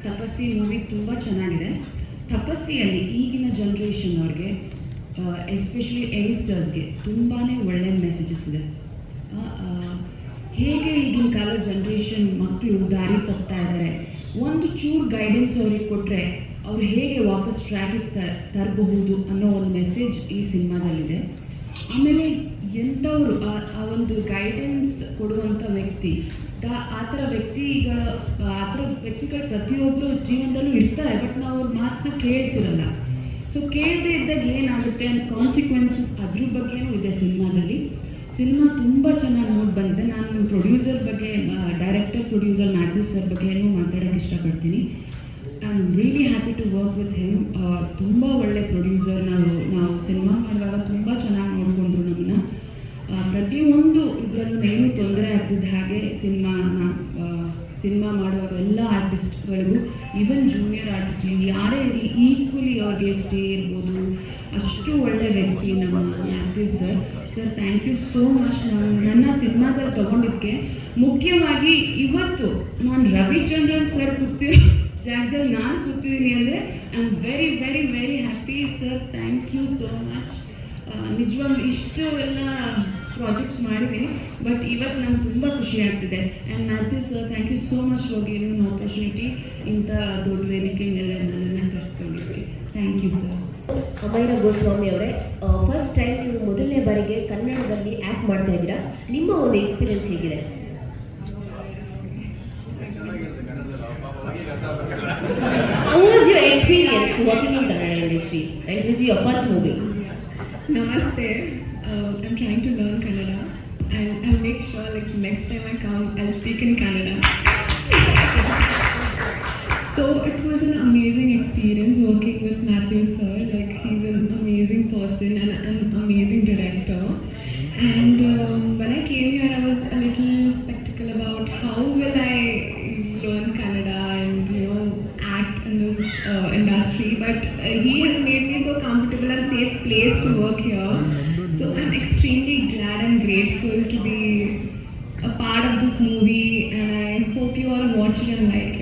ತಪಸ್ಸಿ movie ತುಂಬ ಚೆನ್ನಾಗಿದೆ. ತಪಸ್ಸಿಯಲ್ಲಿ ಈಗಿನ ಜನ್ರೇಷನ್ ಅವ್ರಿಗೆ ಎಸ್ಪೆಷಲಿ ಯಂಗ್ಸ್ಟರ್ಸ್ಗೆ ತುಂಬಾ ಒಳ್ಳೆಯ ಮೆಸೇಜಸ್ ಇದೆ. ಹೇಗೆ ಈಗಿನ ಕಾಲ ಜನ್ರೇಷನ್ ಮಕ್ಕಳು ದಾರಿ ತಪ್ತಾ ಇದ್ದಾರೆ, ಒಂದು ಚೂರು ಗೈಡೆನ್ಸ್ ಅವ್ರಿಗೆ ಕೊಟ್ಟರೆ ಅವ್ರು ಹೇಗೆ ವಾಪಸ್ ಟ್ರ್ಯಾಕಿಗೆ ತರಬಹುದು ಅನ್ನೋ ಒಂದು ಮೆಸೇಜ್ ಈ ಸಿನಿಮಾದಲ್ಲಿದೆ. ಆಮೇಲೆ ಎಂಥವರು ಆ ಒಂದು ಗೈಡೆನ್ಸ್ ಕೊಡುವಂಥ ವ್ಯಕ್ತಿ, ಆ ಥರ ವ್ಯಕ್ತಿಗಳು ಪ್ರತಿಯೊಬ್ಬರು ಜೀವನದಲ್ಲೂ ಇರ್ತಾರೆ, ಬಟ್ ನಾವು ಅವ್ರ ಮಾತನ್ನ ಕೇಳ್ತಿರಲ್ಲ. ಸೊ ಕೇಳದೇ ಇದ್ದಾಗ ಏನಾಗುತ್ತೆ ಅನ್ನೋ ಕಾನ್ಸಿಕ್ವೆನ್ಸಸ್ ಅದ್ರ ಬಗ್ಗೆನೂ ಇದೆ ಸಿನಿಮಾದಲ್ಲಿ. ಸಿನಿಮಾ ತುಂಬ ಚೆನ್ನಾಗಿ ನೋಡಿ ಬಂದಿದೆ. ನಾನು ಪ್ರೊಡ್ಯೂಸರ್ ಬಗ್ಗೆ, ಡೈರೆಕ್ಟರ್ ಪ್ರೊಡ್ಯೂಸರ್ ಮ್ಯಾಥ್ಯೂ ಸರ್ ಬಗ್ಗೆನೂ ಮಾತಾಡೋಕ್ಕೆ ಇಷ್ಟಪಡ್ತೀನಿ. I am really happy to work with him. ತುಂಬ ಒಳ್ಳೆ ಪ್ರೊಡ್ಯೂಸರ್. ನಾವು ಸಿನಿಮಾ ಮಾಡುವಾಗ ತುಂಬ ಚೆನ್ನಾಗಿ ನೋಡಿಕೊಂಡ್ರು ನಮ್ಮನ್ನು. ಪ್ರತಿಯೊಂದು ಇದರಲ್ಲೂ ಏನೂ ತೊಂದರೆ ಆಗ್ತಿದ್ದ ಹಾಗೆ ಸಿನಿಮಾ ಮಾಡುವಾಗ ಎಲ್ಲ ಆರ್ಟಿಸ್ಟ್ಗಳಿಗೂ, ಈವನ್ ಜೂನಿಯರ್ ಆರ್ಟಿಸ್ಟ್ ಯಾರೇ ಇರಲಿ, ಈಕ್ವಲಿ ಅವ್ರಿಗೆ ಸ್ಟೇ ಇರ್ಬೋದು, ಅಷ್ಟು ಒಳ್ಳೆ ವ್ಯಕ್ತಿ ನಮ್ಮ Matthew sir. Sir thank you so much. ನನ್ನ ಸಿನಿಮಾದಲ್ಲಿ ತೊಗೊಂಡಿದ್ದಕ್ಕೆ ಮುಖ್ಯವಾಗಿ ಇವತ್ತು ನಾನು ರವಿಚಂದ್ರನ್ ಸರ್ ಕೂತಿರೋ ಜಾಗದಲ್ಲಿ ನಾನು ಕೂತಿದ್ದೀನಿ ಅಂದರೆ I am very very very happy. Sir thank you so much. ನಿಜವಾಗ್ಲೂ ಇಷ್ಟು ಎಲ್ಲ ಪ್ರಾಜೆಕ್ಟ್ಸ್ ಮಾಡಿದ್ದೀನಿ, ಬಟ್ ಇವತ್ತು ನಂಗೆ ತುಂಬ ಖುಷಿ ಆಗ್ತಿದೆ. And Matthew sir thank you so much for giving an opportunity. ಇಂಥ ದೊಡ್ಡ ವೇದಿಕೆ ಮೇಲೆ ನನ್ನನ್ನು ಕರೆಸ್ಕೊಂಡಿದ್ದಕ್ಕೆ thank you sir. Amaira Goswami ಅವರೇ, ಫಸ್ಟ್ ಟೈಮ್ ನೀವು ಮೊದಲನೇ ಬಾರಿಗೆ ಕನ್ನಡದಲ್ಲಿ ಆ್ಯಕ್ಟ್ ಮಾಡ್ತಾ ಇದ್ದೀರಾ. ನಿಮ್ಮ ಒಂದು ಎಕ್ಸ್ಪೀರಿಯನ್ಸ್ ಹೇಗಿದೆ? How was your experience working in Kannada industry? And this is your first movie. Namaste. I'm trying to learn Kannada, and I'll make sure like next time I come, I'll speak in Kannada. So it was an amazing experience working with Matthew sir. Like he's an amazing person and an amazing director. And when I came here, I was a little skeptical about how will I learn Kannada and act in this industry. But he has made me so comfortable and safe place to work here. So I'm extremely glad and grateful to be a part of this movie, and I hope you all watch it and like it.